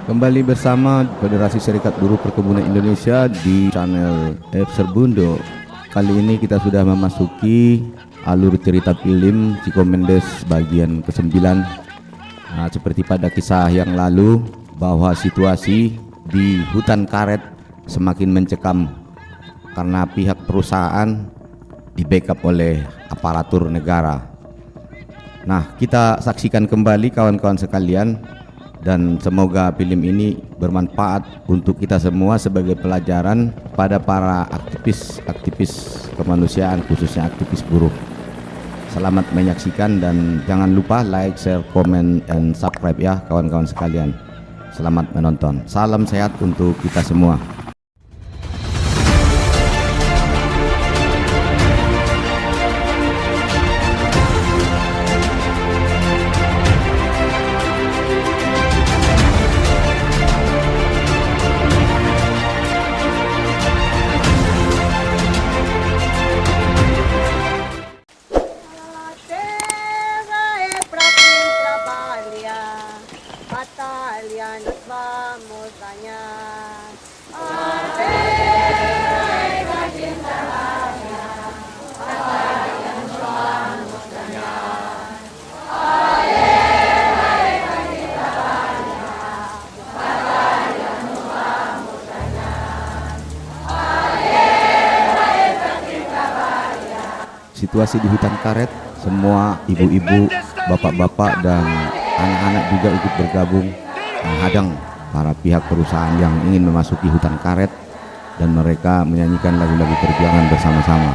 Kembali bersama Federasi Serikat Buruh Perkebunan Indonesia di channel F Serbundo. Kali ini kita sudah memasuki alur cerita film Cikomendes bagian ke-9. Nah, seperti pada kisah yang lalu bahwa situasi di hutan karet semakin mencekam karena pihak perusahaan di backup oleh aparatur negara. Nah, kita saksikan kembali kawan-kawan sekalian, dan semoga film ini bermanfaat untuk kita semua sebagai pelajaran pada para aktivis kemanusiaan, khususnya aktivis buruh. Selamat menyaksikan dan jangan lupa like, share, comment, and subscribe ya kawan-kawan sekalian. Selamat menonton. Salam sehat untuk kita semua. Batalya, nos vamos allá. Situasi di hutan karet, semua ibu-ibu, bapak-bapak, dan anak-anak juga ikut bergabung menghadang para pihak perusahaan yang ingin memasuki hutan karet, dan mereka menyanyikan lagu-lagu perjuangan bersama-sama.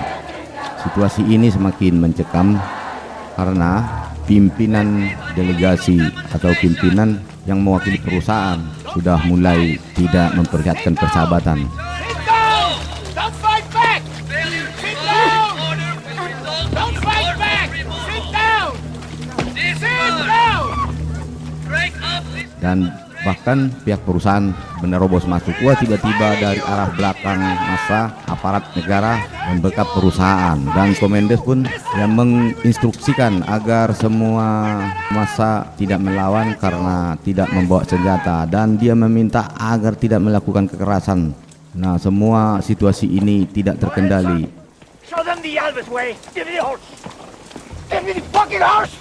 Situasi ini semakin mencekam karena pimpinan delegasi atau pimpinan yang mewakili perusahaan sudah mulai tidak memperlihatkan persahabatan. Dan bahkan pihak perusahaan menerobos masuk. Wah, tiba-tiba dari arah belakang masa aparat negara membekap perusahaan, dan Komendes pun yang menginstruksikan agar semua massa tidak melawan karena tidak membawa senjata, dan dia meminta agar tidak melakukan kekerasan. Nah, semua situasi ini tidak terkendali. Show them the Alves way. Give me the horse. Give me the fucking horse.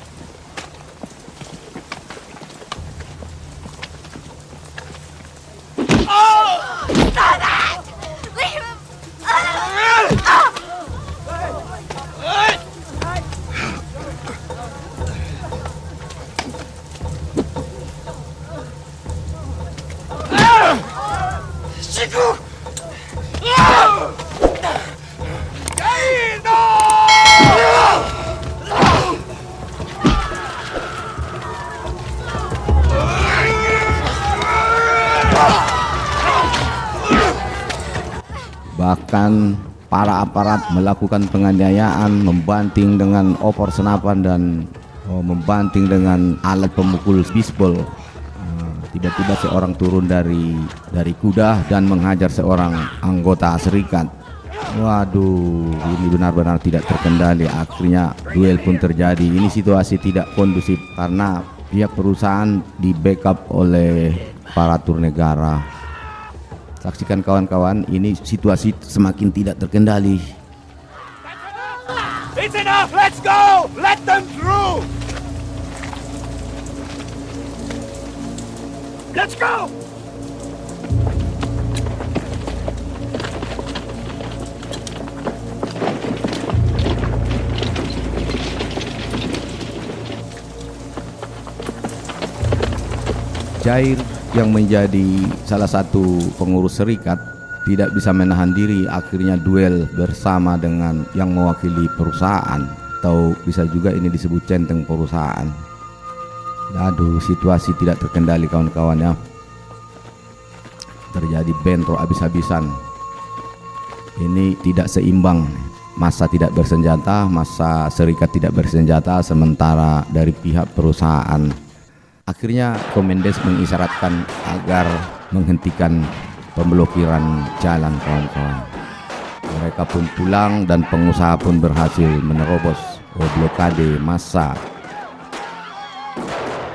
Stop that! Leave him! Chico! Bahkan para aparat melakukan penganiayaan, membanting dengan opor senapan dan membanting dengan alat pemukul bisbol. Tiba-tiba seorang turun dari kuda dan menghajar seorang anggota serikat. Waduh, ini benar-benar tidak terkendali. Akhirnya duel pun terjadi. Ini situasi tidak kondusif karena pihak perusahaan di backup oleh aparatur negara. Saksikan kawan-kawan, ini situasi semakin tidak terkendali. It's enough. Let's go. Let them through. Let's go. Jair yang menjadi salah satu pengurus serikat tidak bisa menahan diri, akhirnya duel bersama dengan yang mewakili perusahaan, atau bisa juga ini disebut centeng perusahaan. Aduh, situasi tidak terkendali kawan-kawan ya. Terjadi bentrok habis-habisan. Ini tidak seimbang. Massa tidak bersenjata, massa serikat tidak bersenjata, sementara dari pihak perusahaan. Akhirnya Komendes mengisyaratkan agar menghentikan pemblokiran jalan kawan-kawan. Mereka pun pulang dan pengusaha pun berhasil menerobos blokade massa.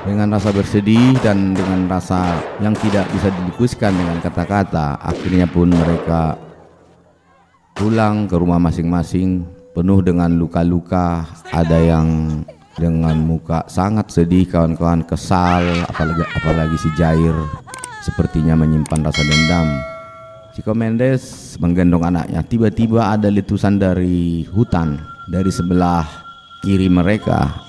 Dengan rasa bersedih dan dengan rasa yang tidak bisa dilukiskan dengan kata-kata, akhirnya pun mereka pulang ke rumah masing-masing penuh dengan luka-luka. Ada yang dengan muka sangat sedih, kawan-kawan, kesal, apalagi si Jair sepertinya menyimpan rasa dendam. Chico Mendes menggendong anaknya. Tiba-tiba ada letusan dari hutan dari sebelah kiri mereka.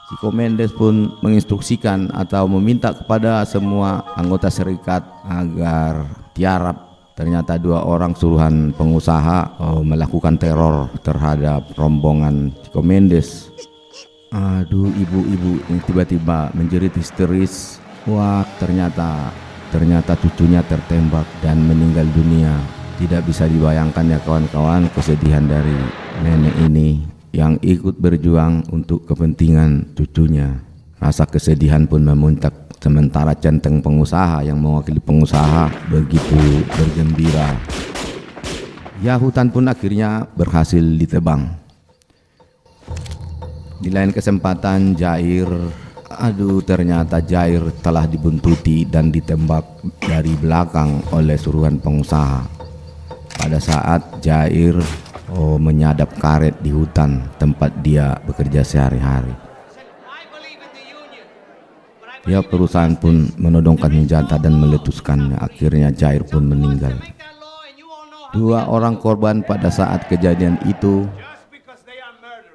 Chico Mendes pun menginstruksikan atau meminta kepada semua anggota serikat agar tiarap. Ternyata 2 orang suruhan pengusaha melakukan teror terhadap rombongan Chico Mendes. Aduh, ibu-ibu ini tiba-tiba menjerit histeris. Wah, ternyata cucunya tertembak dan meninggal dunia. Tidak bisa dibayangkan ya kawan-kawan kesedihan dari nenek ini yang ikut berjuang untuk kepentingan cucunya. Rasa kesedihan pun memuncak, sementara centeng pengusaha yang mewakili pengusaha begitu bergembira. Ya, hutan pun akhirnya berhasil ditebang. Di lain kesempatan ternyata Jair telah dibuntuti dan ditembak dari belakang oleh suruhan pengusaha. Pada saat Jair menyadap karet di hutan tempat dia bekerja sehari-hari. Pihak perusahaan pun menodongkan senjata dan meletuskannya. Akhirnya Jair pun meninggal. 2 orang korban pada saat kejadian itu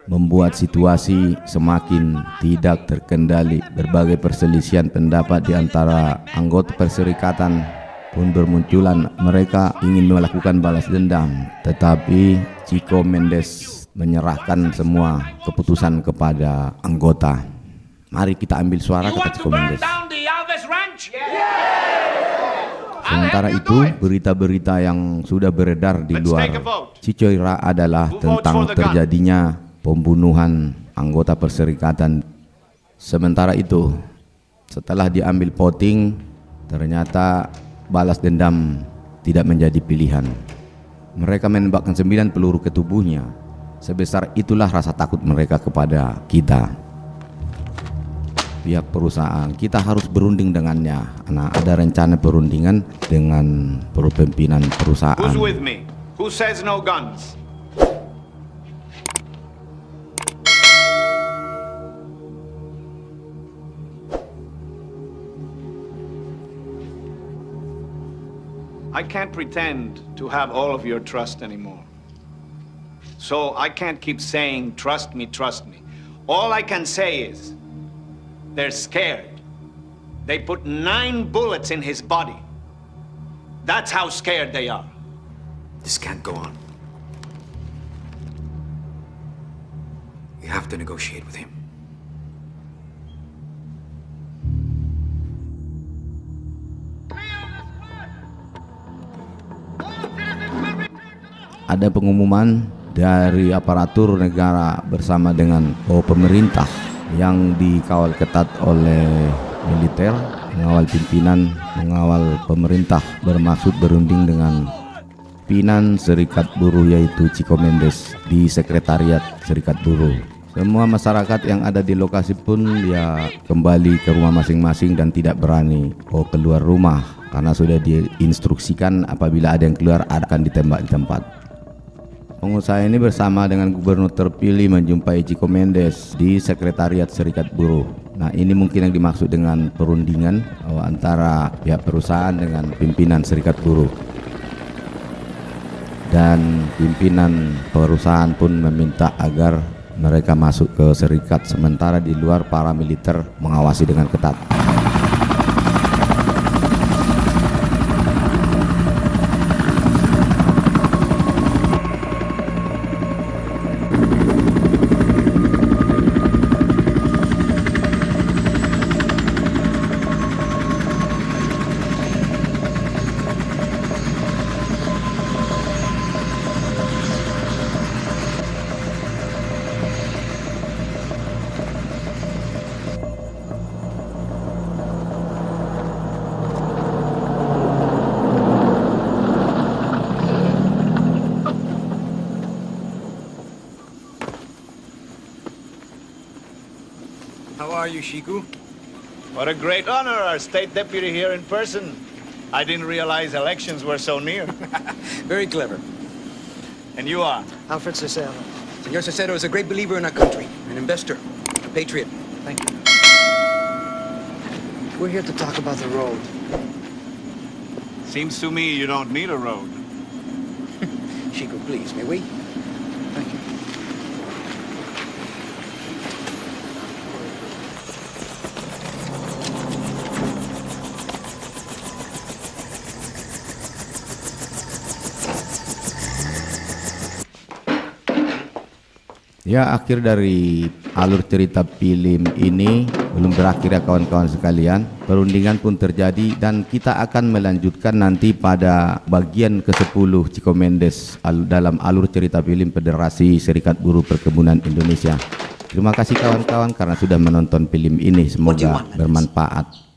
membuat situasi semakin tidak terkendali. Berbagai perselisihan pendapat di antara anggota perserikatan pun bermunculan. Mereka ingin melakukan balas dendam, tetapi Chico Mendes menyerahkan semua keputusan kepada anggota. Mari kita ambil suara, kata Chico Mendes. Sementara itu, berita-berita yang sudah beredar di luar Cicoira adalah tentang terjadinya pembunuhan anggota perserikatan. Sementara itu, setelah diambil voting, ternyata balas dendam tidak menjadi pilihan. Mereka menembakkan 9 peluru ke tubuhnya. Sebesar itulah rasa takut mereka kepada kita, pihak perusahaan. Kita harus berunding dengannya. Nah, ada rencana perundingan dengan pimpinan perusahaan. Who's with me? Who says no guns? I can't pretend to have all of your trust anymore. So I can't keep saying, trust me, trust me. All I can say is, they're scared. They put 9 bullets in his body. That's how scared they are. This can't go on. We have to negotiate with him. Ada pengumuman dari aparatur negara bersama dengan pemerintah yang dikawal ketat oleh militer, mengawal pimpinan, mengawal pemerintah, bermaksud berunding dengan pimpinan Serikat Buruh yaitu Chico Mendes di Sekretariat Serikat Buruh. Semua masyarakat yang ada di lokasi pun ya kembali ke rumah masing-masing dan tidak berani keluar rumah karena sudah diinstruksikan apabila ada yang keluar akan ditembak di tempat. Pengusaha ini bersama dengan gubernur terpilih menjumpai Chico Mendes di Sekretariat Serikat Buruh. Nah, ini mungkin yang dimaksud dengan perundingan antara pihak perusahaan dengan pimpinan Serikat Buruh. Dan pimpinan perusahaan pun meminta agar mereka masuk ke serikat, sementara di luar para militer mengawasi dengan ketat. How are you, Shiku? What a great honor, our state deputy here in person. I didn't realize elections were so near. Very clever. And you are? Alfred Cicero. Senor Cicero is a great believer in our country, an investor, a patriot. Thank you. We're here to talk about the road. Seems to me you don't need a road. Chico, please, may we? Thank you. Ya, akhir dari alur cerita film ini belum berakhir ya kawan-kawan sekalian. Perundingan pun terjadi dan kita akan melanjutkan nanti pada bagian ke-10 Cikomendes dalam alur cerita film Federasi Serikat Buruh Perkebunan Indonesia. Terima kasih kawan-kawan karena sudah menonton film ini. Semoga bermanfaat.